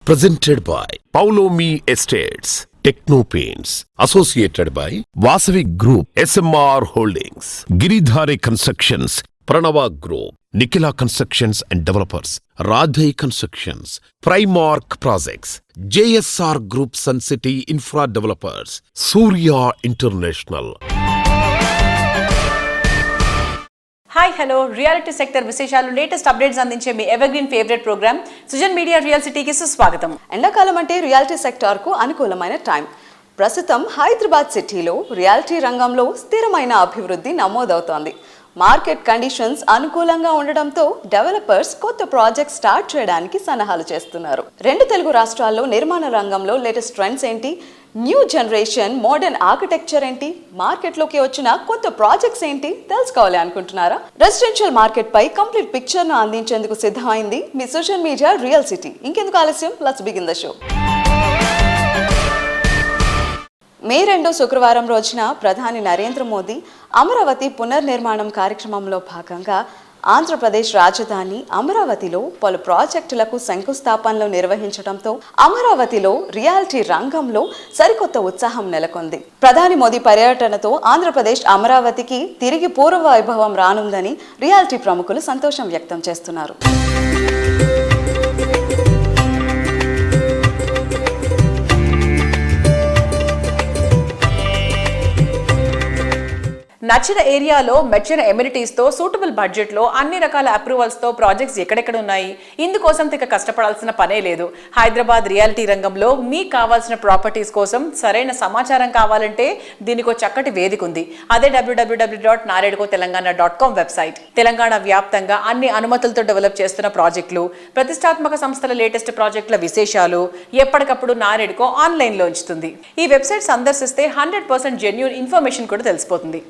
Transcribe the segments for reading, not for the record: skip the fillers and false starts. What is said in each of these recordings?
Presented by Paulomi Estates, Techno Paints, associated by Vasavi Group, SMR Holdings, Giridhare Constructions, Pranava Group, Nikhila Constructions and Developers, Radhe Constructions, Primark Projects, JSR Group Sun City Infra Developers, Surya International. Hi hello reality sector విశేషాలు latest updates అందించే మీ evergreen favourite programme Sujan media real సిటీకి సుస్వాగతం. ఎండాకాలం అంటే reality సెక్టార్కు అనుకూలమైన time. ప్రస్తుతం హైదరాబాద్ సిటీలో రియాలిటీ రంగంలో స్థిరమైన అభివృద్ధి నమోదవుతోంది. మార్కెట్ కండిషన్స్ అనుకూలంగా ఉండడంతో డెవలపర్స్ కొత్త ప్రాజెక్ట్ స్టార్ట్ చేయడానికి సన్నాహాలు చేస్తున్నారు. రెండు తెలుగు రాష్ట్రాల్లో నిర్మాణ రంగంలో లేటెస్ట్ ట్రెండ్స్ ఏంటి, న్యూ జనరేషన్ మోడర్న్ ఆర్కిటెక్చర్ ఏంటి, మార్కెట్లోకి వచ్చిన కొత్త ప్రాజెక్ట్స్ ఏంటి తెలుసుకోవాలి అనుకుంటున్నారా? రెసిడెన్షియల్ మార్కెట్ పై కంప్లీట్ పిక్చర్ ను అందించేందుకు సిద్ధమైంది మీ సోషల్ మీడియా రియల్ సిటీ. ఇంకెందుకు ఆలస్యం, లెట్స్ బిగిన్ ద షో. మే 2 శుక్రవారం రోజున ప్రధాని నరేంద్ర మోదీ అమరావతి పునర్నిర్మాణం కార్యక్రమంలో భాగంగా ఆంధ్రప్రదేశ్ రాజధాని అమరావతిలో పలు ప్రాజెక్టులకు శంకుస్థాపనలు నిర్వహించడంతో అమరావతిలో రియాలిటీ రంగంలో సరికొత్త ఉత్సాహం నెలకొంది. ప్రధాని మోదీ పర్యటనతో ఆంధ్రప్రదేశ్ అమరావతికి తిరిగి పూర్వ వైభవం రానుందని రియాలిటీ ప్రముఖులు సంతోషం వ్యక్తం చేస్తున్నారు. నచ్చిన ఏరియాలో మెచ్చిన ఎమ్యూనిటీస్ తో సూటబుల్ బడ్జెట్ లో అన్ని రకాల అప్రూవల్స్ తో ప్రాజెక్ట్స్ ఎక్కడెక్కడ ఉన్నాయి, ఇందుకోసం తిక కష్టపడాల్సిన పనే లేదు. హైదరాబాద్ రియాలిటీ రంగంలో మీకు కావాల్సిన ప్రాపర్టీస్ కోసం సరైన సమాచారం కావాలంటే దీనికి ఒక చక్కటి వేదిక ఉంది. అదే www.naredkotelangana.com వెబ్సైట్. తెలంగాణ వ్యాప్తంగా అన్ని అనుమతులతో డెవలప్ చేస్తున్న ప్రాజెక్టులు, ప్రతిష్టాత్మక సంస్థల లేటెస్ట్ ప్రాజెక్టుల విశేషాలు ఎప్పటికప్పుడు నారెడ్కో ఆన్లైన్ లో ఉంచుతుంది. ఈ వెబ్సైట్ సందర్శిస్తే 100% జెన్యూన్ ఇన్ఫర్మేషన్ కూడా తెలిసిపోతుంది.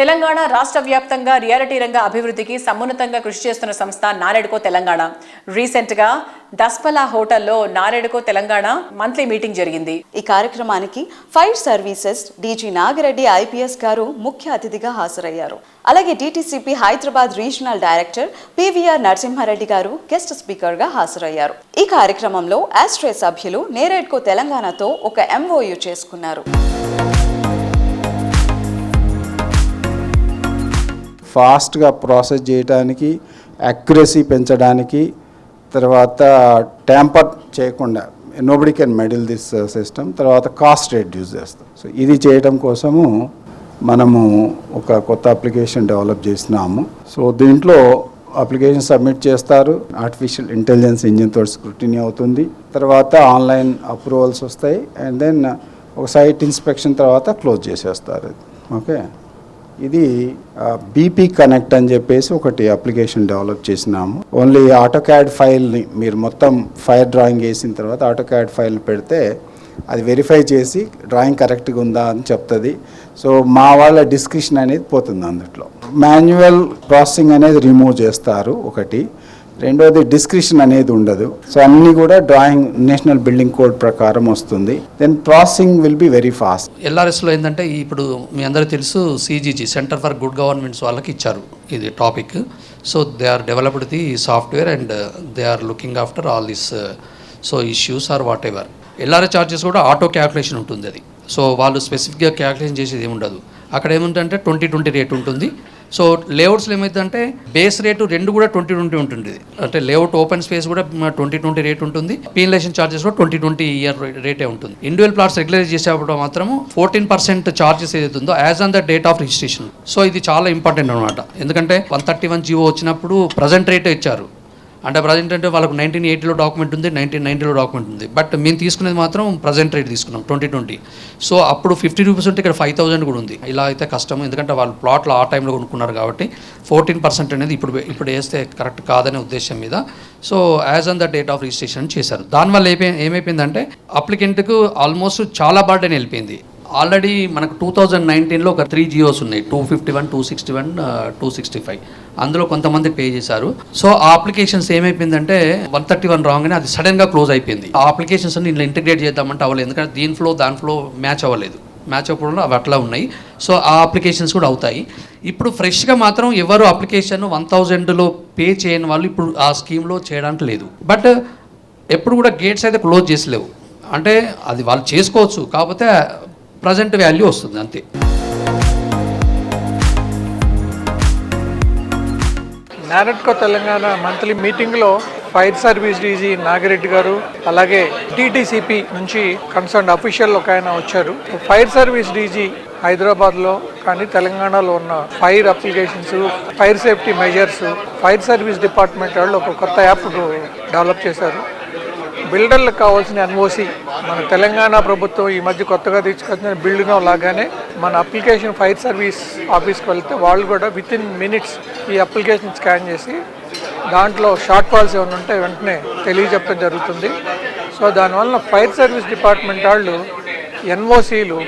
తెలంగాణ రాష్ట్ర వ్యాప్తంగా రియాలిటీ రంగ అభివృద్ధికి సమున్నతంగా కృషి చేస్తున్న సంస్థ నారెడ్కో తెలంగాణ. రీసెంట్ గా దస్పలా హోటల్లో నారెడ్కో తెలంగాణ మంత్లీ మీటింగ్ జరిగింది. ఈ కార్యక్రమానికి fire services DG Nagireddy IPS గారు ముఖ్య అతిథిగా హాజరయ్యారు. అలాగే DTCP Hyderabad regional director PVR Narasimhareddy గారు గెస్ట్ స్పీకర్ గా హాజరయ్యారు. ఈ కార్యక్రమంలో ఆస్ట్రే సభ్యులు నారెడ్కో తెలంగాణతో ఒక ఎంఓయు చేసుకున్నారు. ఫాస్ట్గా ప్రాసెస్ చేయడానికి, యాక్యురసీ పెంచడానికి, తర్వాత ట్యాంపర్ చేయకుండా nobody can meddle this system, తర్వాత కాస్ట్ రెడ్యూస్ చేస్తాం. సో ఇది చేయడం కోసము మనము ఒక కొత్త అప్లికేషన్ డెవలప్ చేసినాము. సో దీంట్లో అప్లికేషన్ సబ్మిట్ చేస్తారు, ఆర్టిఫిషియల్ ఇంటెలిజెన్స్ ఇంజిన్ తోటి స్క్రూటినీ అవుతుంది, తర్వాత ఆన్లైన్ అప్రూవల్స్ వస్తాయి, అండ్ దెన్ ఒక సైట్ ఇన్స్పెక్షన్ తర్వాత క్లోజ్ చేసేస్తారు. ఓకే, ఇది బీపీ కనెక్ట్ అని చెప్పేసి ఒకటి అప్లికేషన్ డెవలప్ చేసినాము. ఓన్లీ ఆటోక్యాడ్ ఫైల్ని మీరు మొత్తం ఫైర్ డ్రాయింగ్ వేసిన తర్వాత ఆటోక్యాడ్ ఫైల్ పెడితే అది వెరిఫై చేసి డ్రాయింగ్ కరెక్ట్గా ఉందా అని చెప్తుంది. సో మా వాళ్ళ డిస్క్రిప్షన్ అనేది పోతుంది. అందులో మాన్యువల్ ప్రాసెసింగ్ అనేది రిమూవ్ చేస్తారు ఒకటి, రెండోది డిస్క్రిప్షన్ అనేది ఉండదు. సో అన్నీ కూడా డ్రాయింగ్ నేషనల్ బిల్డింగ్ కోడ్ ప్రకారం వస్తుంది. Then processing will be very fast. ఎల్ఆర్ఎస్లో ఏంటంటే ఇప్పుడు మీ అందరికీ తెలుసు CGG centre for good governments వాళ్ళకి ఇచ్చారు ఇది టాపిక్. So they are developed the software and they are looking after all this so issues are whatever. LRS charges కూడా ఆటో క్యాల్కులేషన్ ఉంటుంది అది. సో వాళ్ళు స్పెసిఫిక్గా క్యాల్కులేషన్ చేసేది ఏమి ఉండదు. అక్కడ ఏముంటుందంటే 2020 రేట్ ఉంటుంది. సో లేఅవుట్స్లో ఏమవుతుందంటే బేస్ రేటు రెండు కూడా 2020 ఉంటుంది. అంటే లేఅవుట్ ఓపెన్ స్పేస్ కూడా 2020 రేట్ ఉంటుంది, పీనలైజేషన్ ఛార్జెస్ కూడా 2020 ఇయర్ రేటే ఉంటుంది. ఇండివిజువల్ ప్లాట్స్ రెగ్యులైజ్ చేసేటప్పుడు మాత్రం 14% ఛార్జెస్ ఏదైతే ఉందో as on the date of registration. So ఇది చాలా ఇంపార్టెంట్ అనమాట. ఎందుకంటే 131 జీవో వచ్చినప్పుడు ప్రజెంట్ రేటే ఇచ్చారు. అంటే ప్రజెంట్ అంటే వాళ్ళకు 1980లో డాక్యుమెంట్ ఉంది, 1990లో డాక్యుమెంట్ ఉంది, బట్ మేము తీసుకునేది మాత్రం ప్రజెంట్ రేట్ తీసుకున్నాం 2020. సో అప్పుడు 50 రూపీస్ ఉంటే ఇక్కడ 5000 కూడా ఉంది. ఇలా అయితే కష్టం, ఎందుకంటే వాళ్ళు ప్లాట్లు ఆ టైంలో కొనుక్కున్నారు కాబట్టి 14% అనేది ఇప్పుడు వేస్తే కరెక్ట్ కాదనే ఉద్దేశం మీద so as on the date of registration చేశారు. దానివల్ల ఏమైపోయిందంటే అప్లికెంట్కు ఆల్మోస్ట్ చాలా బర్డెన్ వెళ్ళిపోయింది. ఆల్రెడీ మనకు 2019లో ఒక 3 జియోస్ ఉన్నాయి, 251, 261, 265. అందులో కొంతమంది పే చేశారు. సో ఆ అప్లికేషన్స్ ఏమైపోయిందంటే 131 రాగానే అది సడన్గా క్లోజ్ అయిపోయింది. ఆ అప్లికేషన్స్ అన్ని ఇంట్లో ఇంటిగ్రేట్ చేద్దామంటే అవ్వలేదు, ఎందుకంటే దాని ఫ్లో మ్యాచ్ అవ్వలేదు. మ్యాచ్ అవ్వడంలో అవి అట్లా ఉన్నాయి. సో ఆ అప్లికేషన్స్ కూడా అవుతాయి. ఇప్పుడు ఫ్రెష్గా మాత్రం ఎవరు అప్లికేషన్ 1000లో పే చేయని వాళ్ళు ఇప్పుడు ఆ స్కీమ్లో చేయడానికి లేదు. బట్ ఎప్పుడు కూడా గేట్స్ అయితే క్లోజ్ చేసలేవు, అంటే అది వాళ్ళు చేసుకోవచ్చు, కాకపోతే ప్రజెంట్ వాల్యూ వస్తుంది అంతే. నారెడ్కో తెలంగాణ మంత్లీ మీటింగ్లో ఫైర్ సర్వీస్ డీజీ నాగిరెడ్డి గారు, అలాగే టీటీసీపీ నుంచి కన్సర్న్ అఫీషియల్ ఒక ఆయన వచ్చారు. ఫైర్ సర్వీస్ డీజీ హైదరాబాద్లో కానీ తెలంగాణలో ఉన్న fire applications, fire safety measures, fire service department వాళ్ళు ఒక కొత్త యాప్ డెవలప్ చేశారు. బిల్డర్లకు కావాల్సిన ఎన్ఓసి మన తెలంగాణ ప్రభుత్వం ఈ మధ్య కొత్తగా తీసుకొచ్చిన బిల్డింగ్ లాగానే మన అప్లికేషన్ ఫైర్ సర్వీస్ ఆఫీస్కి వెళ్తే వాళ్ళు కూడా విత్ ఇన్ మినిట్స్ ఈ అప్లికేషన్ స్కాన్ చేసి దాంట్లో షార్ట్ ఫాల్స్ ఏమైనా ఉంటే వెంటనే తెలియజెప్పడం జరుగుతుంది. సో దానివల్ల ఫైర్ సర్వీస్ డిపార్ట్మెంట్ వాళ్ళు ఎన్ఓసీలు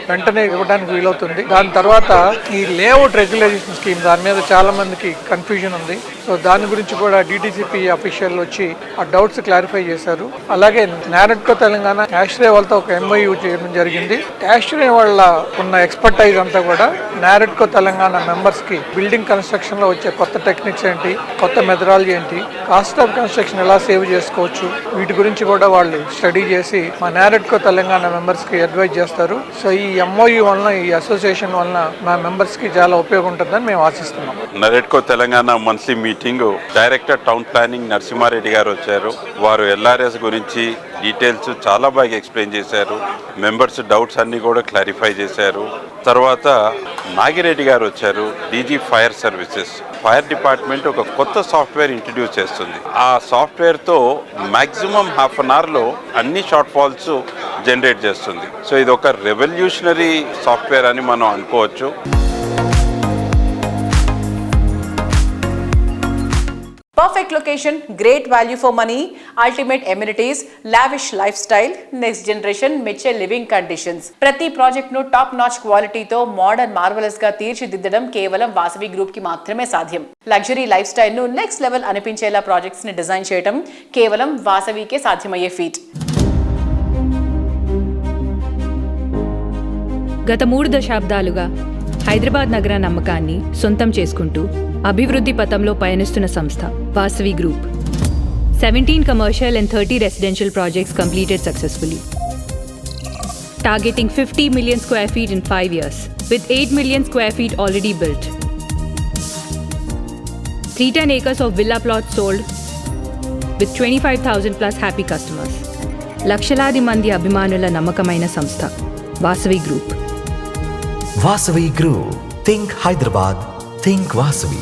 వెంటనే ఇవ్వడానికి వీలవుతుంది. దాని తర్వాత ఈ లేఅవుట్ రెగ్యులేషన్ స్కీమ్, దాని మీద చాలా మందికి కన్ఫ్యూజన్ ఉంది. సో దాని గురించి కూడా డిటిసిపి అఫీషియల్ వచ్చి ఆ డౌట్స్ క్లారిఫై చేశారు. అలాగే నారెడ్కో తెలంగాణ యాష్రే వాళ్ళతో ఒక ఎంఓయూ చేయడం జరిగింది. యాష్రే వాళ్ళ ఉన్న ఎక్స్పర్టైజ్ అంతా కూడా నారెడ్కో తెలంగాణ మెంబర్స్కి బిల్డింగ్ కన్స్ట్రక్షన్లో వచ్చే కొత్త టెక్నిక్స్ ఏంటి, కొత్త మెథడాలజీ ఏంటి, కాస్ట్ ఆఫ్ కన్స్ట్రక్షన్ ఎలా సేవ్ చేసుకోవచ్చు, వీటి గురించి కూడా వాళ్ళు స్టడీ చేసి మా నారెడ్కో తెలంగాణ మెంబర్స్కి అడ్వైజ్ చేస్తారు. సో ఈ ఎంఓయూ వలన, ఈ అసోసియేషన్ వలన మా మెంబర్స్కి చాలా ఉపయోగం ఉంటుందని మేము ఆశిస్తున్నాం. NAREDCO Telangana monthly meeting director town planning Narasimhareddy గారు వచ్చారు. వారు ఎల్ఆర్ఎస్ గురించి డీటెయిల్స్ చాలా బాగా ఎక్స్ప్లెయిన్ చేశారు. మెంబర్స్ డౌట్స్ అన్నీ కూడా క్లారిఫై చేశారు. తర్వాత నాగిరెడ్డి గారు వచ్చారు, DG fire services. Fire department ఒక కొత్త సాఫ్ట్వేర్ ఇంట్రడ్యూస్ చేస్తుంది. ఆ సాఫ్ట్వేర్తో మ్యాక్సిమం హాఫ్ అన్ అవర్లో అన్ని షార్ట్ ఫాల్స్ జనరేట్ చేస్తుంది. సో ఇది ఒక రెవల్యూషనరీ సాఫ్ట్వేర్ అని మనం అనుకోవచ్చు. Perfect location, great value for money, ultimate amenities, lavish lifestyle, next generation mature living conditions. ప్రతి ప్రాజెక్ట్ ను టాప్ నాచ్ క్వాలిటీతో మోడర్న్ మార్వెలస్ గా తీర్చిదిద్దడం కేవలం వాసవి గ్రూప్ కి మాత్రమే సాధ్యం. లగ్జరీ లైఫ్ స్టైల్ ను నెక్స్ట్ లెవెల్ అనిపించేలా ప్రాజెక్ట్స్ ని డిజైన్ చేయడం కేవలం వాసవికే సాధ్యమయ్యే ఫీట్. గత 3 దశాబ్దాలుగా హైదరాబాద్ నగర నమ్మకాన్ని సొంతం చేసుకుంటూ అభివృద్ధి పథంలో పయనిస్తున్న సంస్థ Vasavi group. 17 commercial and 30 residential projects completed successfully, targeting 50 million square feet in 5 years, with 8 million square feet already built. 310 acres of villa plots sold, with 25,000 plus happy customers. లక్షలాది మంది అభిమానుల నమ్మకమైన సంస్థ Vasavi group. Vasavi Group. Think Hyderabad. Think Vasavi.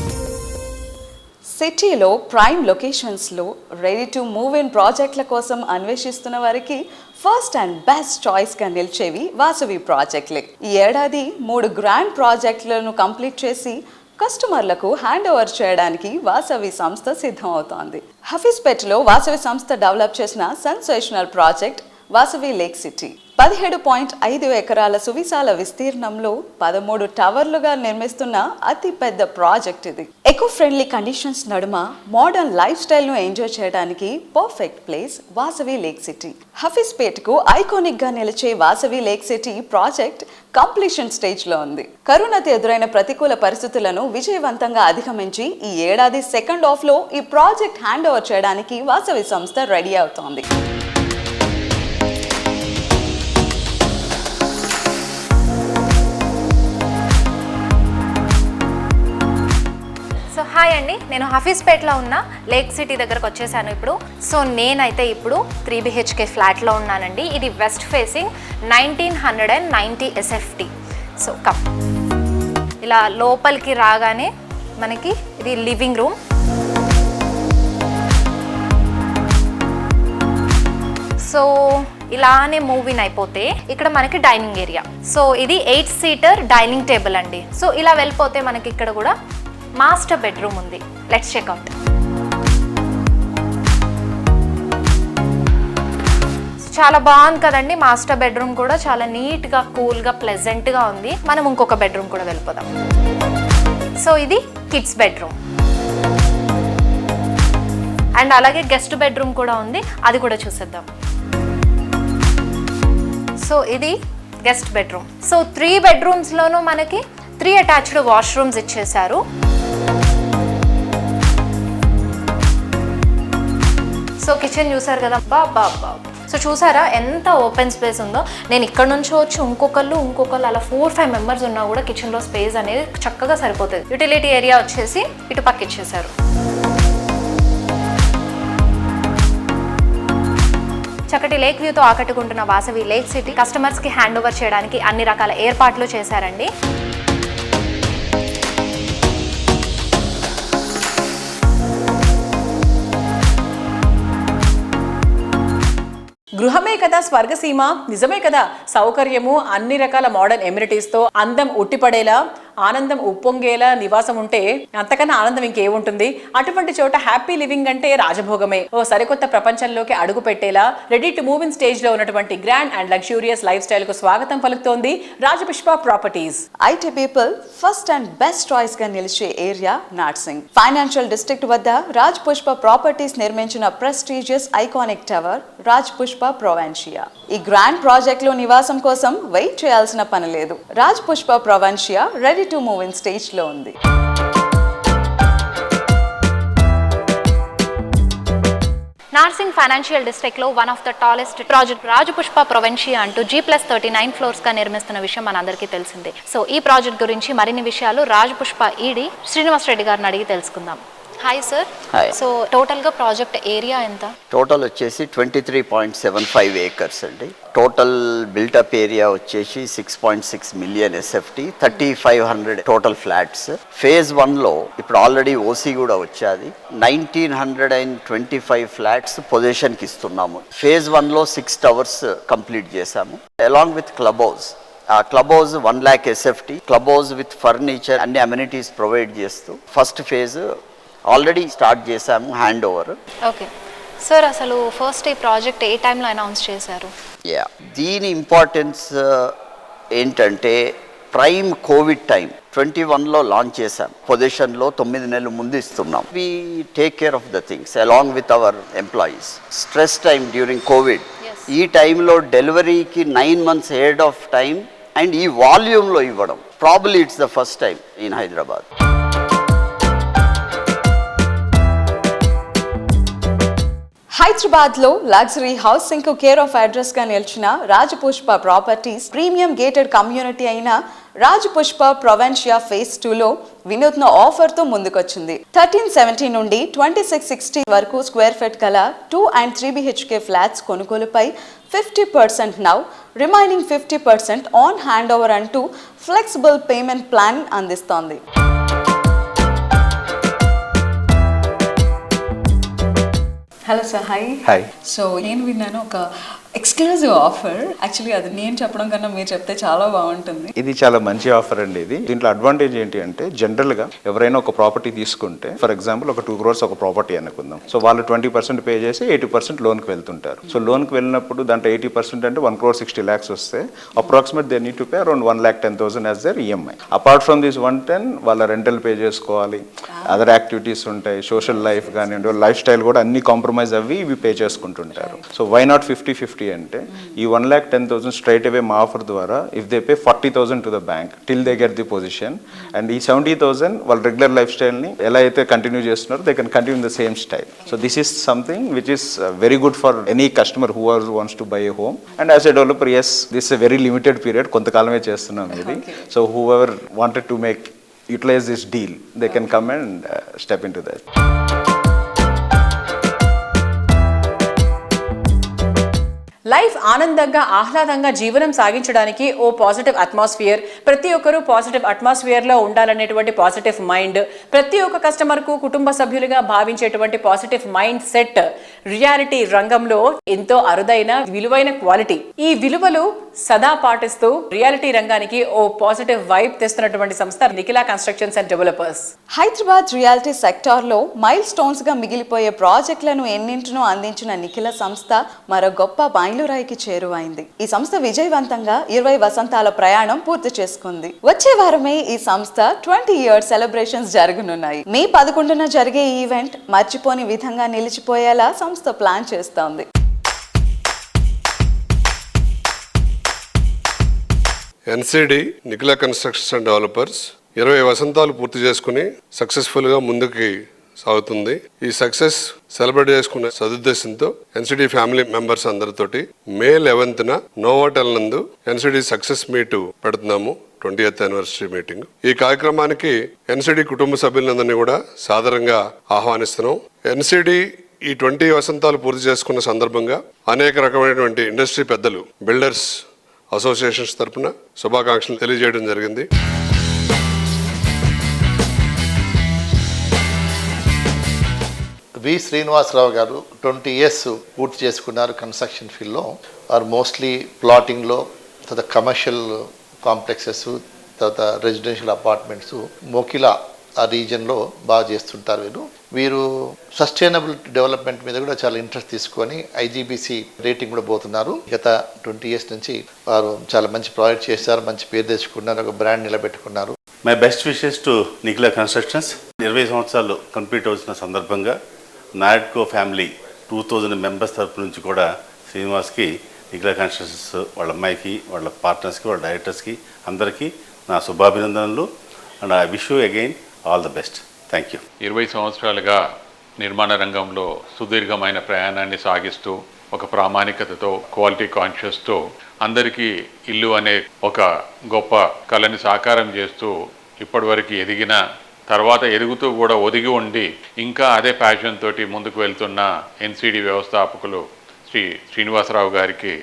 సిటీలో prime లొకేషన్స్లో ready to move in ప్రాజెక్టుల కోసం అన్వేషిస్తున్న వారికి ఫస్ట్ అండ్ బెస్ట్ చాయిస్గా నిలిచేవి వాసవి ప్రాజెక్టులే. ఈ ఏడాది 3 గ్రాండ్ ప్రాజెక్టులను కంప్లీట్ చేసి కస్టమర్లకు హ్యాండ్ ఓవర్ చేయడానికి వాసవి సంస్థ సిద్ధమవుతోంది. హఫీజ్పేటలో వాసవి సంస్థ డెవలప్ చేసిన sensational project Vasavi lake city 17.5 ఎకరాల సువిశాల విస్తీర్ణంలో 13 టవర్లుగా నిర్మిస్తున్న అతి పెద్ద ప్రాజెక్ట్ ఇది. ఎకో ఫ్రెండ్లీ కండిషన్స్ నడుమ మోడర్న్ లైఫ్ స్టైల్ ను ఎంజాయ్ చేయడానికి perfect place Vasavi lake city. హఫీజ్పేటకు ఐకానిక్ గా నిలిచే Vasavi lake city project completion stage లో ఉంది. కరోనాతో ఎదురైన ప్రతికూల పరిస్థితులను విజయవంతంగా అధిగమించి ఈ ఏడాది సెకండ్ హాఫ్ లో ఈ ప్రాజెక్ట్ హ్యాండ్ ఓవర్ చేయడానికి వాసవి సంస్థ రెడీ అవుతోంది. హాయ్ అండి, నేను హఫీజ్పేటలో ఉన్న లేక్ సిటీ దగ్గరకు వచ్చేసాను ఇప్పుడు. సో నేనైతే ఇప్పుడు 3 BHK ఫ్లాట్లో ఉన్నానండి. ఇది west facing 1990 SFT. So come ఇలా లోపలికి రాగానే మనకి ఇది లివింగ్ రూమ్. సో ఇలానే మూవ్ ఇన్ అయిపోతే ఇక్కడ మనకి డైనింగ్ ఏరియా. సో ఇది 8 సీటర్ డైనింగ్ టేబుల్ అండి. సో ఇలా వెళ్ళిపోతే మనకి ఇక్కడ కూడా మాస్టర్ బెడ్రూమ్ ఉంది. Let's check out. చాలా బాగుంది కదండి. మాస్టర్ బెడ్రూమ్ కూడా చాలా నీట్గా, కూల్గా, ప్లెజెంట్గా ఉంది. మనం ఇంకొక బెడ్రూమ్ కూడా వెళ్ళిపోదాం. సో ఇది కిడ్స్ బెడ్రూమ్ అండ్ అలాగే గెస్ట్ బెడ్రూమ్ కూడా ఉంది, అది కూడా చూసేద్దాం. సో ఇది గెస్ట్ బెడ్రూమ్. సో 3 బెడ్రూమ్స్లోనూ మనకి 3 అటాచ్డ్ వాష్రూమ్స్ ఇచ్చేశారు. సో కిచెన్ చూసారు కదా, బాబా. సో చూసారా ఎంత ఓపెన్ స్పేస్ ఉందో. నేను ఇక్కడ నుంచి వచ్చి ఇంకొకళ్ళు అలా 4-5 మెంబర్స్ ఉన్నా కూడా కిచెన్లో స్పేస్ అనేది చక్కగా సరిపోతుంది. యూటిలిటీ ఏరియా వచ్చేసి ఇటు పక్క ఇచ్చేసారు. చక్కటి లేక్ వ్యూతో ఆకట్టుకుంటున్న వాసవి లేక్ సిటీ కస్టమర్స్కి హ్యాండ్ ఓవర్ చేయడానికి అన్ని రకాల ఏర్పాట్లు చేశారండి. గృహమే కదా స్వర్గసీమ, నిజమే కదా. సౌకర్యము, అన్ని రకాల మోడర్న్ ఎమ్యూనిటీస్తో అందం ఉట్టిపడేలా, ఆనందం ఉప్పొంగేలా నివాసం ఉంటే అంతకన్నా ఆనందం ఇంకేముంటుంది. అటువంటి చోట హ్యాపీ లివింగ్ అంటే రాజభోగమే. ఓ సరికొత్త ప్రపంచంలోకి అడుగు పెట్టేలా ready to move in stage లో ఉన్నటువంటి grand and luxurious life style కు స్వాగతం పలుకుతోంది Rajapushpa properties. IT people first and best choice గా నిలిచే ఏరియా నార్సింగ్ ఫైనాన్షియల్ డిస్ట్రిక్ట్ వద్ద రాజపుష్ప ప్రాపర్టీస్ నిర్మించిన prestigious iconic tower Rajapushpa Provincia. ఈ గ్రాండ్ ప్రాజెక్ట్ లో నివాసం కోసం వెయిట్ చేయాల్సిన పని లేదు. Rajapushpa Provincia ready to move in stage లో ఉంది. నార్సింగ్ ఫైనాన్షియల్ డిస్ట్రిక్ట్ లో one of the tallest project Rajapushpa Provincia అంటూ G+39 ఫ్లోర్స్ గా నిర్మిస్తున్న విషయం మనందరికీ తెలిసిందే. సో ఈ ప్రాజెక్ట్ గురించి మరిన్ని విషయాలు రాజపుష్ప ఈడీ శ్రీనివాస్ రెడ్డి గారిని అడిగి తెలుసుకుందాం. Hi sir. సో టోటల్గా ప్రాజెక్ట్ ఏరియా ఎంత? టోటల్ వచ్చేసి 23.75 ఏకర్స్ అండి. టోటల్ బిల్టప్ ఏరియా వచ్చేసి 6.6 million SFT, 3500 total flats. Phase 1లో ఇప్పుడు ఆల్రెడీ ఓసీ కూడా వచ్చేది. 1925 ఫ్లాట్స్ పొజిషన్కి ఇస్తున్నాము. ఫేజ్ 1లో 6 టవర్స్ కంప్లీట్ చేశాము అలాంగ్ విత్ క్లబ్ హౌస్. ఆ club house 1 lakh SFT, club house with furniture అన్ని అమ్యూనిటీస్ ప్రొవైడ్ చేస్తూ ఫస్ట్ ఫేజ్ ఆల్రెడీ స్టార్ట్ చేశాము, హ్యాండ్ ఓవర్. ఓకే సార్, అసలు ఫస్ట్ ఈ ప్రాజెక్ట్ ఏ టైంలో అనౌన్స్ చేశారు? దీని ఇంపార్టెన్స్ ఏంటంటే ప్రైమ్ కోవిడ్ టైం 21లో లాంచ్ చేశాం. పొజిషన్లో 9 నెలల ముందు ఇస్తున్నాం. We take care of the things along with our employees. Stress time during covid, ఈ టైంలో డెలివరీకి 9 months head of time and ఈ వాల్యూమ్లో ఇవ్వడం probably it's the first time in Hyderabad. Hyderabad లో లగ్జరీ హౌసింగ్ కు కేర్ ఆఫ్ అడ్రస్ గా నిలిచిన Rajapushpa properties premium gated community అయిన రాజపుష్ప ప్రొవెన్షియా ఫేజ్ 2లో వినూత్న ఆఫర్ తో ముందుకొచ్చింది. 1370 నుండి 2660 వరకు స్క్వేర్ ఫీట్ గల 2 and 3 BHK ఫ్లాట్స్ కొనుగోలుపై 50% now, remaining 50% on hand over అంటూ ఫ్లెక్సిబుల్ పేమెంట్ ప్లాన్ అందిస్తోంది. Hello sir. హాయ్. సో నేను విన్నాను ఒక ఎక్స్క్లూజివ్ ఆఫర్. యాక్చువల్లీ అది నేను చెప్పడం కన్నా మీరు చెప్తే చాలా బాగుంటుంది. ఇది చాలా మంచి ఆఫర్ అండి. దీంట్లో అడ్వాంటేజ్ ఏంటి అంటే జనరల్ గా ఎవరైనా ఒక ప్రాపర్టీ తీసుకుంటే, ఫర్ ఎగ్జాంపుల్ ఒక 2 crores ఒక ప్రాపర్టీ అనుకుందాం. సో వాళ్ళు 20% పే చేసి 80% లోన్కి వెళ్తుంటారు. సో లోన్కి వెళ్ళినప్పుడు దాంట్లో 80% అంటే 1.60 crores వస్తే approximate they need to pay around 1,10,000 as their EMI. Apart from this 110 వాళ్ళ రెంటల్ పే చేసుకోవాలి, అదర్ యాక్టివిటీస్ ఉంటాయి, సోషల్ లైఫ్ కానివ్వండి, లైఫ్ స్టైల్ కూడా అన్ని కాంప్రమైజ్ అవి ఇవి పే చేసుకుంటుంటారు. సో వై నాట్ 50-50 అంటే ఈ 1,10,000 స్ట్రైట్ అవే మా ఆఫర్ ద్వారా if they pay 40,000 to the bank till they get the position, and ఈ 70,000 వాళ్ళ రెగ్యులర్ లైఫ్ స్టైల్ని ఎలా అయితే కంటిన్యూ చేస్తున్నారో they can continue the same style. So this is something which is very good for any customer who wants to buy a home. And as a developer, as this a very limited period, కొంతకాలమే చేస్తున్నాం ఇది. So whoever wanted to make utilize this deal, they can come and step in to that. Life ఆనందంగా ఆహ్లాదంగా జీవనం సాగించడానికి ఓ positive atmosphere, ప్రతి ఒక్కరూ పాజిటివ్ అట్మాస్ఫియర్లో ఉండాలనేటువంటి పాజిటివ్ మైండ్, ప్రతి ఒక్క కస్టమర్కు కుటుంబ సభ్యులుగా భావించేటువంటి పాజిటివ్ మైండ్ సెట్ రియాలిటీ రంగంలో ఎంతో అరుదైన విలువైన క్వాలిటీ. ఈ విలువలు సదా పాటిస్తూ రియాలిటీ రంగానికి ఓ పాజిటివ్ వైబ్ తెస్తున్నటువంటి సంస్థ Nikhila constructions and developers. Hyderabad reality సెక్టార్లో మైల్ స్టోన్స్ గా మిగిలిపోయే ప్రాజెక్టులను ఎన్నింటినో అందించిన నిఖిలా సంస్థ మరో గొప్ప మైలురాయికి చేరువైంది. ఈ సంస్థ విజయవంతంగా 20 వసంతాల ప్రయాణం పూర్తి చేసుకుంది. వచ్చే వారమే ఈ సంస్థ 20 years సెలబ్రేషన్స్ జరగనున్నాయి. మే 11న జరిగే ఈవెంట్ మర్చిపోని విధంగా నిలిచిపోయేలా సంస్థ ప్లాన్ చేస్తోంది. NCD Nikhila constructions and developers 20 వసంతాలు పూర్తి చేసుకుని సక్సెస్ఫుల్గా ముందుకి సాగుతుంది. ఈ సక్సెస్ సెలబ్రేట్ చేసుకునే సదుద్దేశంతో ఎన్సిడి ఫ్యామిలీ మెంబర్స్ అందరితోటి మే 11న నోవాటెల్ నందు ఎన్సిడి సక్సెస్ మీట్ పెడుతున్నాము. 20th anniversary meeting. ఈ కార్యక్రమానికి ఎన్సిడి కుటుంబ సభ్యులందరినీ కూడా సాదరంగా ఆహ్వానిస్తున్నాం. ఎన్సిడి ఈ 20 వసంతాలు పూర్తి చేసుకున్న సందర్భంగా అనేక రకమైనటువంటి ఇండస్ట్రీ పెద్దలు, బిల్డర్స్ అసోసియేషన్స్ తరఫున శుభాకాంక్షలు తెలియజేయడం జరిగింది. వి శ్రీనివాసరావు గారు 20 years పూర్తి చేసుకున్నారు కన్స్ట్రక్షన్ ఫీల్డ్లో. ఆర్ మోస్ట్లీ ప్లాటింగ్లో, తర్వాత కమర్షియల్ కాంప్లెక్సెస్, తర్వాత రెసిడెన్షియల్ అపార్ట్మెంట్స్, మోకిలా ఆ రీజన్లో బాగా చేస్తుంటారు. వీరు సస్టైనబుల్ డెవలప్మెంట్ మీద కూడా చాలా ఇంట్రెస్ట్ తీసుకొని ఐజీబీసీ రేటింగ్ కూడా పోతున్నారు. గత 20 years నుంచి వారు చాలా మంచి ప్రాజెక్ట్ చేశారు, మంచి పేరు తెచ్చుకున్నారు, ఒక బ్రాండ్ నిలబెట్టుకున్నారు. My best wishes to Nikhila constructions. 20 సంవత్సరాలు కంప్లీట్ అవుతున్న సందర్భంగా నాయడ్కో ఫ్యామిలీ 2000 మెంబర్స్ తరపు నుంచి కూడా శ్రీనివాస్కి, నిఖిల కన్స్ట్రక్షన్స్ వాళ్ళ అమ్మాయికి, వాళ్ళ పార్ట్నర్స్కి, వాళ్ళ డైరెక్టర్స్కి అందరికీ నా శుభాభినందనలు. And I wish you again all the best. Thank you. 20 సంవత్సరాలుగా నిర్మాణ రంగంలో సుదీర్ఘమైన ప్రయాణాన్ని సాగిస్తూ ఒక ప్రామాణికతతో, క్వాలిటీ కాన్షియస్తో అందరికీ ఇల్లు అనే ఒక గొప్ప కళని సాకారం చేస్తూ ఇప్పటివరకు ఎదిగిన తర్వాత ఎదుగుతూ కూడా ఒదిగి ఉండి ఇంకా అదే ప్యాషన్ తోటి ముందుకు వెళ్తున్న ఎన్సిడి వ్యవస్థాపకులు శ్రీ శ్రీనివాసరావు గారికి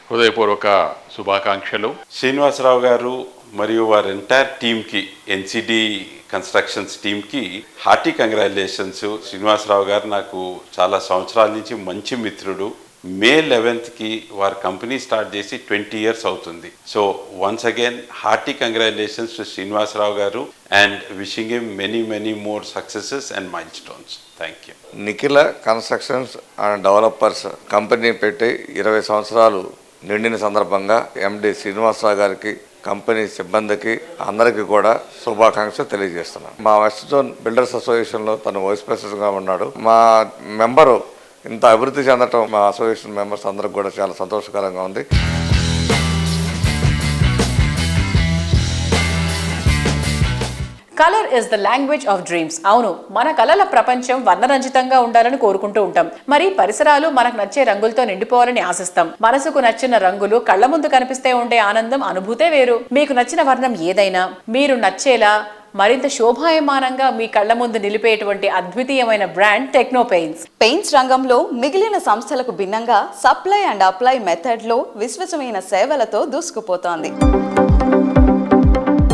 హృదయపూర్వక శుభాకాంక్షలు. శ్రీనివాసరావు గారు మరియు వారి ఎంటైర్ టీమ్కి, ఎన్సిడి కన్స్ట్రక్షన్స్ టీమ్కి హార్టీ కంగ్రాచులేషన్స్. శ్రీనివాసరావు గారు నాకు చాలా సంవత్సరాల నుంచి మంచి మిత్రుడు. మే 11కి వారి కంపెనీ స్టార్ట్ చేసి 20 years అవుతుంది. So once again hearty congratulations to Srinivasarao గారు and wishing him many more successes and milestones. Thank you. Nikhila constructions and developers company పెట్టి 20 సంవత్సరాలు నిండిన సందర్భంగా ఎండి శ్రీనివాసరావు గారికి, కంపెనీ సిబ్బందికి అందరికీ కూడా శుభాకాంక్షలు తెలియజేస్తున్నాను. మా వెస్ట్ జోన్ బిల్డర్స్ అసోసియేషన్లో తను వైస్ ప్రెసిడెంట్గా ఉన్నాడు. మా మెంబరు ఇంత అభివృద్ధి చెందటం మా అసోసియేషన్ మెంబర్స్ అందరికి కూడా చాలా సంతోషకరంగా ఉంది. Colour is the language of dreams. అవును, మన కలల ప్రపంచం వర్ణరంజితంగా ఉండాలని కోరుకుంటూ ఉంటాం. మరి పరిసరాలు మనకు నచ్చే రంగులతో నిండిపోవాలని ఆశిస్తాం. మనసుకు నచ్చిన రంగులు కళ్ళ ముందు కనిపిస్తే ఉండే ఆనందం, అనుభూతే వేరు. మీకు నచ్చిన వర్ణం ఏదైనా మీరు నచ్చేలా మరింత శోభాయమానంగా మీ కళ్ళ ముందు నిలిపేటువంటి అద్వితీయమైన బ్రాండ్ టెక్నో పెయింట్స్. పెయింట్స్ రంగంలో మిగిలిన సంస్థలకు భిన్నంగా సప్లై అండ్ అప్లై మెథడ్లో విశ్వసనీయ సేవలతో దూసుకుపోతోంది.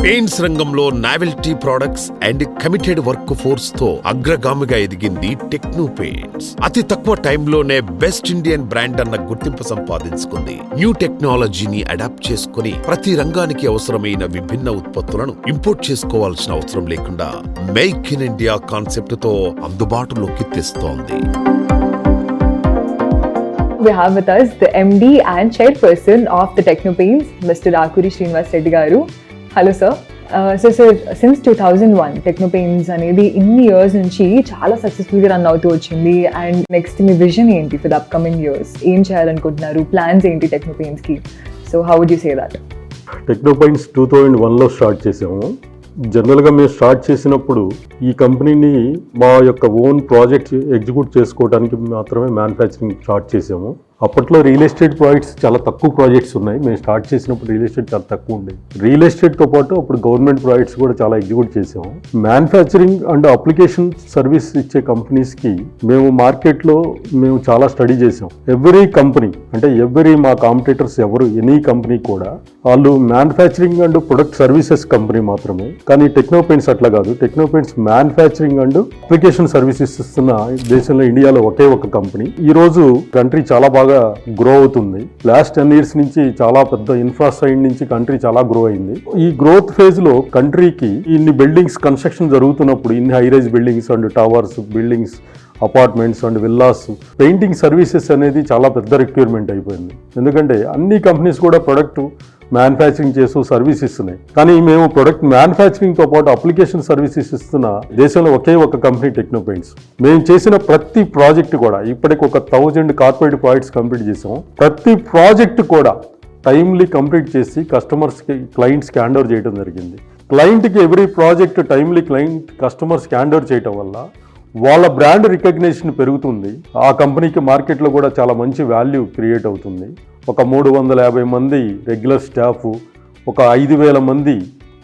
పెయింట్స్ రంగంలో novelty products and committed work force తో అగ్రగామిగా ఎదిగింది టెక్నో పెయింట్స్. అతి తక్కువ టైంలోనే బెస్ట్ ఇండియన్ బ్రాండ్ అన్న గుర్తింపు సంపాదించుకుంది. న్యూ టెక్నాలజీని అడాప్ట్ చేసుకుని ప్రతి రంగానికి అవసరమైన విభిన్న ఉత్పత్తులను ఇంపోర్ట్ చేసుకోవాల్సిన అవసరం లేకుండా మేక్ ఇన్ ఇండియా కాన్సెప్ట్ తో అందుబాటులోకి తెస్తోంది. We have with us the MD and chairperson of the Techno Paints, Mr. Akuri Srinivas Reddy Garu. Hello sir. So sir, since 2001 Techno Paints అనేది ఇన్ని ఇయర్స్ నుంచి చాలా సక్సెస్ఫుల్గా రన్ అవుతూ వచ్చింది. అండ్ నెక్స్ట్ మీ విజన్ ఏంటి ఫర్ ద అప్కమింగ్ ఇయర్స్? ఏం చేయాలనుకుంటున్నారు? ప్లాన్స్ ఏంటి టెక్నో పెయింట్స్కి? So how would you say that? Techno paints 2001లో స్టార్ట్ చేసాము. జనరల్గా మేము స్టార్ట్ చేసినప్పుడు ఈ కంపెనీని మా యొక్క ఓన్ ప్రాజెక్ట్స్ ఎగ్జిక్యూట్ చేసుకోవడానికి మాత్రమే మ్యానుఫ్యాక్చరింగ్ స్టార్ట్ చేసాము. అప్పట్లో రియల్ ఎస్టేట్ ప్రాజెక్ట్స్ చాలా తక్కువ ప్రాజెక్ట్స్ ఉన్నాయి. మేము స్టార్ట్ చేసినప్పుడు రియల్ ఎస్టేట్ చాలా తక్కువ ఉండేది. రియల్ ఎస్టేట్తో పాటు అప్పుడు గవర్నమెంట్ ప్రాజెక్ట్స్ కూడా చాలా ఎగ్జిక్యూట్ చేసాము. మ్యానుఫ్యాక్చరింగ్ అండ్ అప్లికేషన్ సర్వీస్ ఇచ్చే కంపెనీస్కి మేము మార్కెట్లో చాలా స్టడీ చేసాం. ఎవ్రీ కంపెనీ అంటే మా కాంపిటీటర్స్ ఎవరు, ఎనీ కంపెనీ కూడా వాళ్ళు manufacturing and product services company మాత్రమే. కానీ టెక్నో పెయింట్స్ అట్లా కాదు. Techno paints manufacturing and application services ఇస్తున్న దేశంలో ఇండియాలో ఒకే ఒక కంపెనీ. ఈ రోజు కంట్రీ చాలా బాగా గ్రో అవుతుంది. లాస్ట్ 10 years నుంచి చాలా పెద్ద ఇన్ఫ్రాస్ట్రక్చర్ నుంచి కంట్రీ చాలా గ్రో అయింది. ఈ గ్రోత్ ఫేజ్ లో కంట్రీకి ఇన్ని బిల్డింగ్స్ కన్స్ట్రక్షన్ జరుగుతున్నప్పుడు, ఇన్ని high-rise buildings and towers, buildings, apartments and villas, painting services అనేది చాలా పెద్ద రిక్వైర్మెంట్ అయిపోయింది. ఎందుకంటే అన్ని కంపెనీస్ కూడా ప్రొడక్ట్ మ్యానుఫ్యాక్చరింగ్ చేస్తూ సర్వీస్ ఇస్తున్నాయి. కానీ మేము ప్రొడక్ట్ మ్యానుఫ్యాక్చరింగ్తో పాటు అప్లికేషన్ సర్వీసెస్ ఇస్తున్న దేశంలో ఒకే ఒక కంపెనీ టెక్నో పెయింట్స్. మేము చేసిన ప్రతి ప్రాజెక్ట్ కూడా ఇప్పటికి 1000 కార్పొరేట్ ప్రాజెక్ట్స్ కంప్లీట్ చేసాము. ప్రతి ప్రాజెక్ట్ కూడా టైమ్లీ కంప్లీట్ చేసి కస్టమర్స్కి క్లయింట్స్కి హ్యాండ్ ఓవర్ చేయడం జరిగింది. క్లయింట్కి ఎవ్రీ ప్రాజెక్ట్ టైమ్లీ కస్టమర్స్కి హ్యాండ్ ఓవర్ చేయడం వల్ల వాళ్ళ బ్రాండ్ రికగ్నిషన్ పెరుగుతుంది. ఆ కంపెనీకి మార్కెట్లో కూడా చాలా మంచి వాల్యూ క్రియేట్ అవుతుంది. ఒక 350 మంది రెగ్యులర్ స్టాఫ్, ఒక 5,000 మంది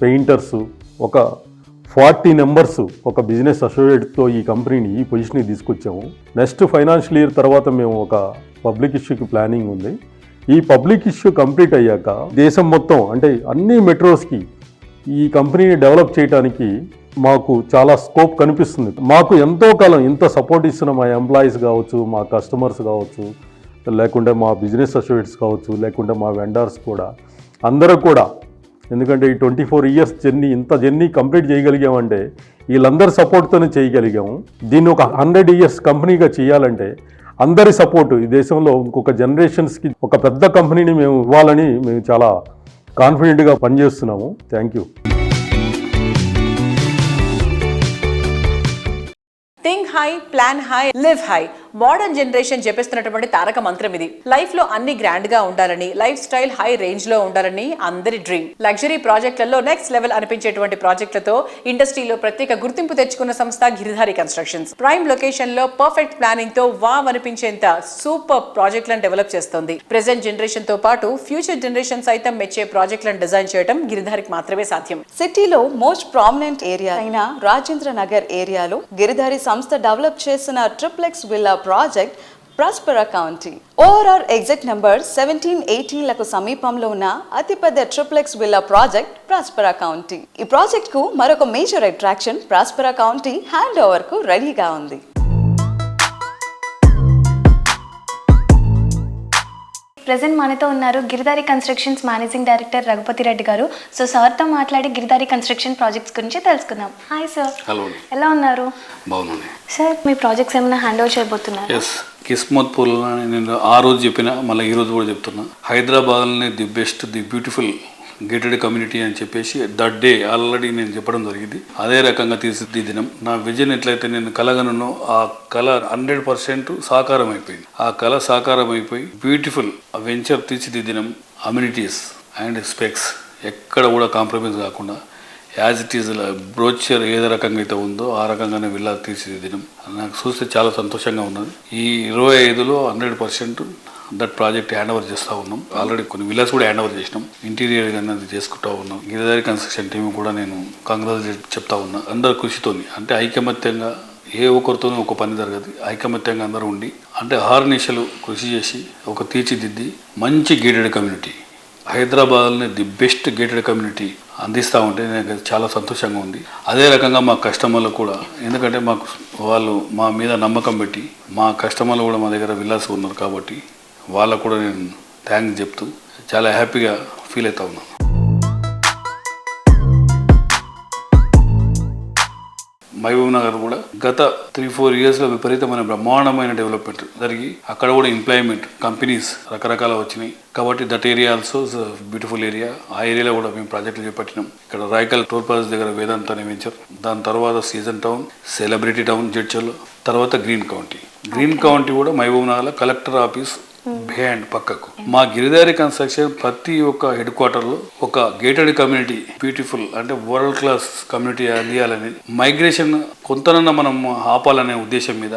పెయింటర్సు, ఒక 40 మెంబర్స్ ఒక బిజినెస్ అసోసియేట్తో ఈ కంపెనీని ఈ పొజిషన్కి తీసుకొచ్చాము. నెక్స్ట్ ఫైనాన్షియల్ ఇయర్ తర్వాత మేము ఒక పబ్లిక్ ఇష్యూకి ప్లానింగ్ ఉంది. ఈ పబ్లిక్ ఇష్యూ కంప్లీట్ అయ్యాక దేశం మొత్తం అంటే అన్ని మెట్రోస్కి ఈ కంపెనీని డెవలప్ చేయడానికి మాకు చాలా స్కోప్ కనిపిస్తుంది. మాకు ఎంతో కాలం ఇంత సపోర్ట్ ఇస్తున్న మా ఎంప్లాయీస్ కావచ్చు, మా కస్టమర్స్ కావచ్చు, లేకుంటే మా బిజినెస్ అసోసియేట్స్ కావచ్చు, లేకుంటే మా వెండర్స్ కూడా అందరూ కూడా, ఎందుకంటే ఈ 24 ఇయర్స్ జర్నీ కంప్లీట్ చేయగలిగామంటే వీళ్ళందరి సపోర్ట్తోనే చేయగలిగాము. దీన్ని ఒక 100 ఇయర్స్ కంపెనీగా చేయాలంటే అందరి సపోర్టు ఈ దేశంలో ఇంకొక జనరేషన్స్కి ఒక పెద్ద కంపెనీని మేము ఇవ్వాలని మేము చాలా కాన్ఫిడెంట్గా పనిచేస్తున్నాము. Thank you. Think high, plan high, live high. Modern generation చెప్పేస్తున్నటువంటి తారక మంత్రం ఇది. లైఫ్ లో అన్ని గ్రాండ్ గా ఉండాలని, లైఫ్ స్టైల్ హై రేంజ్ లో ఉండాలని అందరి డ్రీమ్. లగ్జరీ ప్రాజెక్టులలో నెక్స్ట్ లెవెల్ అనిపించేటువంటి ప్రాజెక్టులతో ఇండస్ట్రీలో ప్రత్యేక గుర్తింపు తెచ్చుకున్న సంస్థ గిరిధారి కన్స్ట్రక్షన్స్. ప్రైమ్ లొకేషన్ లో పర్ఫెక్ట్ ప్లానింగ్ తో వావ్ అనిపించేంత సూపర్ ప్రాజెక్టులను డెవలప్ చేస్తుంది. ప్రెసెంట్ జనరేషన్ తో పాటు ఫ్యూచర్ జనరేషన్ సైతం మెచ్చే ప్రాజెక్టులను డిజైన్ చేయడం గిరిధారికి మాత్రమే సాధ్యం. సిటీలో మోస్ట్ ప్రామినెంట్ ఏరియా అయిన రాజేంద్ర నగర్ ఏరియాలో గిరిధారి సంస్థ డెవలప్ చేసిన triplex villa project Prospera county. ORR exit number 1718లకు సమీపంలో ఉన్న అతిపెద్ద triplex villa project Prospera county. ఈ ప్రాజెక్ట్ కు మరొక major attraction Prospera county hand over కు రెడీగా ఉంది. ప్రెజెంట్ మనతో ఉన్నారు Giridhari constructions managing director Raghupathi Reddy గారు. సో సార్తో మాట్లాడి గిరిధారి కన్స్ట్రక్షన్ ప్రాజెక్ట్స్ గురించి తెలుసుకుందాం. Hi sir. హలో. ఎలా ఉన్నారు? బాగున్నాను సార్. మీ ప్రాజెక్ట్స్ ఏమైనా హ్యాండ్ ఓవర్ చేయబోతున్నారు? ఎస్, కిస్మత్పూర్లో నేను ఆ రోజు చెప్పిన, మళ్ళీ ఈ రోజు కూడా చెప్తున్నా, హైదరాబాద్లోనే the best, the beautiful gated community అని చెప్పేసి దట్ డే ఆల్రెడీ నేను చెప్పడం జరిగింది. అదే రకంగా తీర్చిదిద్దడం నా విజన్ ఎట్లయితే నేను కలగనో ఆ కళ 100% సాకారం అయిపోయింది. ఆ కళ సాకారం అయిపోయి బ్యూటిఫుల్ వెంచర్ తీర్చిదిద్దడం, అమ్యూనిటీస్ అండ్ స్పెక్స్ ఎక్కడ కూడా కాంప్రమైజ్ కాకుండా యాజ్ ఇట్ ఈజ్ బ్రోచర్ ఏదో రకంగా అయితే ఉందో ఆ రకంగానే విల్లా తీర్చిదిద్దడం నాకు చూస్తే చాలా సంతోషంగా ఉన్నది. ఈ 25లో 100% దట్ ప్రాజెక్ట్ హ్యాండ్ ఓవర్ చేస్తూ ఉన్నాం. ఆల్రెడీ కొన్ని విల్లాస్ కూడా హ్యాండ్ ఓవర్ చేసినాం. ఇంటీరియర్ అనేది చేసుకుంటూ ఉన్నాం. గిరిధారి కన్స్ట్రక్షన్ టీం కూడా నేను కంగ్రాచులేట్ చెప్తా ఉన్నా. అందరు కృషితోని, అంటే ఐకమత్యంగా, ఏ ఒక్కరితోనూ ఒక పని జరగదు, ఐకమత్యంగా అందరూ ఉండి, అంటే అహర్నిశలు కృషి చేసి ఒక తీర్చిదిద్ది మంచి గేటెడ్ కమ్యూనిటీ, హైదరాబాద్లోనే ది బెస్ట్ గేటెడ్ కమ్యూనిటీ అందిస్తూ ఉంటే నాకు చాలా సంతోషంగా ఉంది. అదే రకంగా మా కస్టమర్లు కూడా, ఎందుకంటే మాకు వాళ్ళు మా మీద నమ్మకం పెట్టి మా కస్టమర్లు కూడా మా దగ్గర విల్లాస్ ఉన్నారు కాబట్టి వాళ్ళకు కూడా నేను థ్యాంక్స్ చెప్తూ చాలా హ్యాపీగా ఫీల్ అవుతా ఉన్నాను. మహబూబ్ నగర్ కూడా గత 3-4 ఇయర్స్లో విపరీతమైన బ్రహ్మాండమైన డెవలప్మెంట్ జరిగి అక్కడ కూడా ఎంప్లాయ్మెంట్ కంపెనీస్ రకరకాల వచ్చినాయి కాబట్టి that area also beautiful area. ఆ ఏరియాలో కూడా మేము ప్రాజెక్టులు చేపట్టినాం. ఇక్కడ రాయకల్ టోల్ ప్లాజా దగ్గర వేదాంత అనే వెంచర్, దాని తర్వాత సీజన్ టౌన్, సెలబ్రిటీ టౌన్ జడ్చల్, తర్వాత గ్రీన్ కౌంటీ. గ్రీన్ కౌంటీ కూడా మహబూబ్ నగర్లో కలెక్టర్ ఆఫీస్ బిహైండ్ పక్కకు. మా గిరిధారి కన్స్ట్రక్షన్ ప్రతి ఒక్క హెడ్ క్వార్టర్లో ఒక గేటెడ్ కమ్యూనిటీ, బ్యూటిఫుల్ అంటే వరల్డ్ క్లాస్ కమ్యూనిటీ అందియాలని, మైగ్రేషన్ కొంతనన్నా మనం ఆపాలనే ఉద్దేశం మీద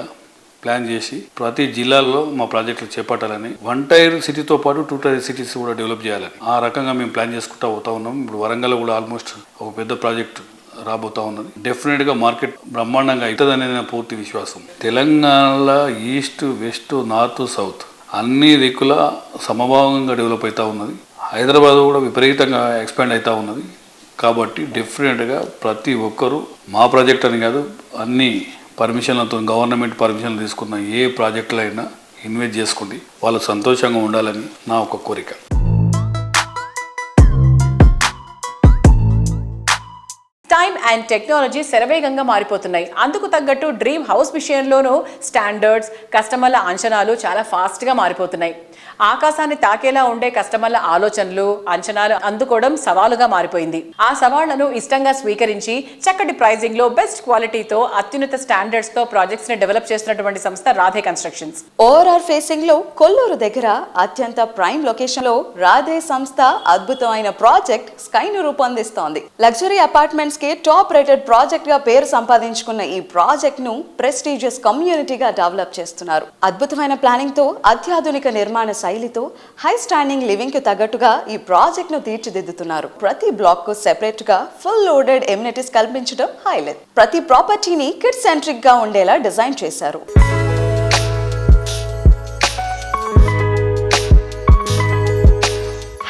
ప్లాన్ చేసి ప్రతి జిల్లాల్లో మా ప్రాజెక్టులు చేపట్టాలని, 1 టైర్ సిటీతో పాటు 2 టైర్ సిటీస్ కూడా డెవలప్ చేయాలని ఆ రకంగా మేము ప్లాన్ చేసుకుంటూ పోతా ఉన్నాం. ఇప్పుడు వరంగల్ కూడా ఆల్మోస్ట్ ఒక పెద్ద ప్రాజెక్ట్ రాబోతా ఉన్నది. డెఫినెట్గా మార్కెట్ బ్రహ్మాండంగా అవుతుందనే నా పూర్తి విశ్వాసం. తెలంగాణలో ఈస్ట్, వెస్ట్, నార్త్, సౌత్ అన్ని దిక్కుల సమభావంగా డెవలప్ అవుతూ ఉన్నది. హైదరాబాద్ కూడా విపరీతంగా ఎక్స్పాండ్ అవుతూ ఉన్నది. కాబట్టి డెఫినెట్గా ప్రతి ఒక్కరూ మా ప్రాజెక్ట్ అని కాదు, అన్ని పర్మిషన్లతో, గవర్నమెంట్ పర్మిషన్లు తీసుకున్న ఏ ప్రాజెక్టులో అయినా ఇన్వెస్ట్ చేసుకోండి, వాళ్ళు సంతోషంగా ఉండాలని నా ఒక కోరిక. టైమ్ అండ్ టెక్నాలజీ శరవేగంగా మారిపోతున్నాయి. అందుకు తగ్గట్టు డ్రీమ్ హౌస్ విషయంలోనూ స్టాండర్డ్స్, కస్టమర్ల అంచనాలు చాలా ఫాస్ట్గా మారిపోతున్నాయి. ఆకాశాన్ని తాకేలా ఉండే కస్టమర్ల ఆలోచనలు, అంచనాలు అందుకోవడం సవాలుగా మారిపోయింది. ఆ సవాళ్లను ఇష్టంగా స్వీకరించి చక్కటి ప్రైజింగ్ లో బెస్ట్ క్వాలిటీతో అత్యున్నత స్టాండర్డ్స్ తో ప్రాజెక్ట్స్ ని డెవలప్ చేస్తున్నటువంటి సంస్థ రాధే కన్స్ట్రక్షన్స్. ఓఆర్ఆర్ ఫేసింగ్ లో కొల్లూరు దగ్గర అత్యంత ప్రైమ్ లొకేషన్ లో రాధే సంస్థ అద్భుతమైన ప్రాజెక్ట్ స్కై ను రూపొందిస్తోంది. లగ్జరీ అపార్ట్మెంట్స్ కి టాప్ రేటెడ్ ప్రాజెక్ట్ గా పేరు సంపాదించుకున్న ఈ ప్రాజెక్ట్ ను ప్రెస్టీజియస్ కమ్యూనిటీగా డెవలప్ చేస్తున్నారు. అద్భుతమైన ప్లానింగ్ తో అత్యాధునిక నిర్మాణ శైలితో హై స్టాండింగ్ లివింగ్ కు తగ్గట్టుగా ఈ ప్రాజెక్ట్ ను తీర్చిదిద్దుతున్నారు. ప్రతి బ్లాక్ కు సెపరేట్ గా ఫుల్ లోడెడ్ ఎమ్యూనిటీస్ కల్పించడం హైలైట్. ప్రతి ప్రాపర్టీని కిడ్ సెంట్రిక్ గా ఉండేలా డిజైన్ చేశారు.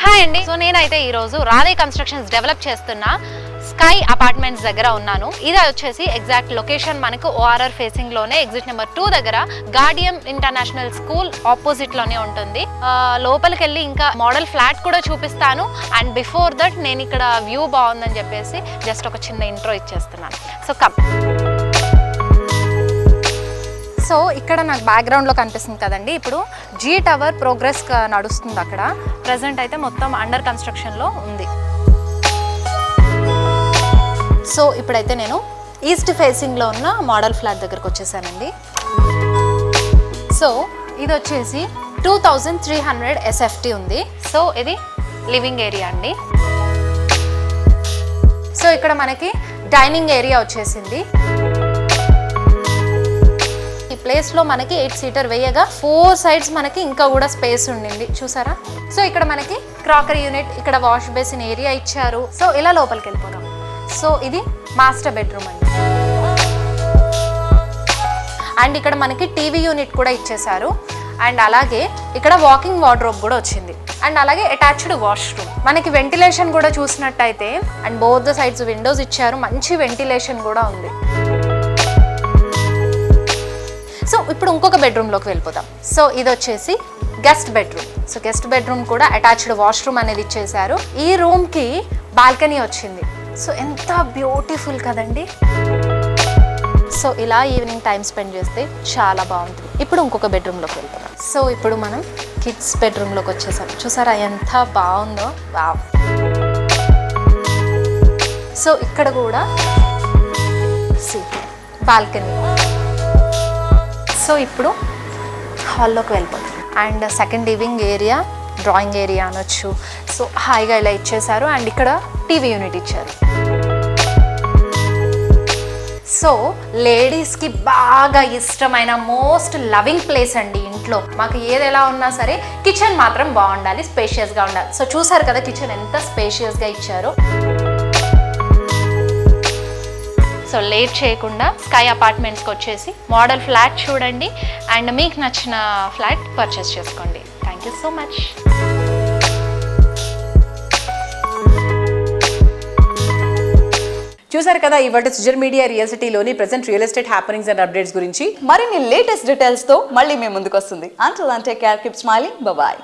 హాయ్ అండి. సో నేనైతే ఈరోజు రాధే కన్స్ట్రక్షన్స్ డెవలప్ చేస్తున్న స్కై అపార్ట్మెంట్స్ దగ్గర ఉన్నాను. ఇది వచ్చేసి ఎగ్జాక్ట్ లొకేషన్ మనకు ఓఆర్ఆర్ ఫేసింగ్ లోనే ఎగ్జిట్ నెంబర్ 2 దగ్గర గార్డియం ఇంటర్నేషనల్ స్కూల్ ఆపోజిట్ లోనే ఉంటుంది. లోపలికి వెళ్ళి ఇంకా మోడల్ ఫ్లాట్ కూడా చూపిస్తాను. అండ్ బిఫోర్ దట్ నేను ఇక్కడ వ్యూ బాగుందని చెప్పేసి జస్ట్ ఒక చిన్న ఇంట్రో ఇచ్చేస్తున్నాను. So come. సో ఇక్కడ నాకు బ్యాక్గ్రౌండ్లో కనిపిస్తుంది కదండి, ఇప్పుడు జీ టవర్ ప్రోగ్రెస్ నడుస్తుంది. అక్కడ ప్రజెంట్ అయితే మొత్తం అండర్ కన్స్ట్రక్షన్లో ఉంది. సో ఇప్పుడైతే నేను ఈస్ట్ ఫేసింగ్లో ఉన్న మోడల్ ఫ్లాట్ దగ్గరకు వచ్చేసానండి. సో ఇది వచ్చేసి 2300 SFT ఉంది. సో ఇది లివింగ్ ఏరియా అండి. సో ఇక్కడ మనకి డైనింగ్ ఏరియా వచ్చేసింది. ఈ ప్లేస్లో మనకి 8 సీటర్ వేయగా 4 సైడ్స్ మనకి ఇంకా కూడా స్పేస్ ఉండింది చూసారా. సో ఇక్కడ మనకి క్రాకరీ యూనిట్, ఇక్కడ వాష్ బేసిన్ ఏరియా ఇచ్చారు. సో ఇలా లోపలికి వెళ్ళిపోదాం. సో ఇది మాస్టర్ బెడ్రూమ్ అండి. అండ్ ఇక్కడ మనకి టీవీ యూనిట్ కూడా ఇచ్చేసారు. అండ్ అలాగే ఇక్కడ వాకింగ్ వార్డ్రోబ్ కూడా వచ్చింది. అండ్ అలాగే అటాచ్డ్ వాష్రూమ్. మనకి వెంటిలేషన్ కూడా చూసినట్టయితే and both the sides Windows ఇచ్చారు. మంచి వెంటిలేషన్ కూడా ఉంది. సో ఇప్పుడు ఇంకొక బెడ్రూమ్లోకి వెళ్ళిపోదాం. సో ఇది వచ్చేసి guest bedroom. So guest bedroom కూడా అటాచ్డ్ వాష్రూమ్ అనేది ఇచ్చేసారు. ఈ రూమ్కి బాల్కనీ వచ్చింది. సో ఎంత బ్యూటిఫుల్ కదండి. సో ఇలా ఈవినింగ్ టైం స్పెండ్ చేస్తే చాలా బాగుంటుంది. ఇప్పుడు ఇంకొక బెడ్రూమ్లోకి వెళ్తున్నాం. సో ఇప్పుడు మనం కిడ్స్ బెడ్రూమ్లోకి వచ్చేసాం. చూసారా ఎంత బాగుందో. వావ్. సో ఇక్కడ కూడా బాల్కనీ. సో ఇప్పుడు హాల్లోకి వెళ్ళిపోతాం. And second living area, drawing area అనొచ్చు. సో హాయిగా ఇలా ఇచ్చేసారు. అండ్ ఇక్కడ టీవీ యూనిట్ ఇచ్చారు. సో లేడీస్కి బాగా ఇష్టమైన మోస్ట్ లవింగ్ ప్లేస్ అండి ఇంట్లో. మాకు ఏది ఎలా ఉన్నా సరే కిచెన్ మాత్రం బాగుండాలి, స్పేషియస్గా ఉండాలి. సో చూసారు కదా కిచెన్ ఎంత స్పేషియస్గా ఇచ్చారో. సో లేట్ చేయకుండా స్కై అపార్ట్మెంట్స్కి వచ్చేసి మోడల్ ఫ్లాట్ చూడండి. అండ్ మీకు నచ్చిన ఫ్లాట్ పర్చేస్ చేసుకోండి. Thank you so much. చూసారు కదా ఇవాటి సుజర్ మీడియా రియల్ సిటీలోని present real estate happenings and updates గురించి. మరిన్ని లేటెస్ట్ డీటెయిల్స్ తో మళ్ళీ మేము ముందుకు వస్తుంది. Until then take care, keep smiling, bye by.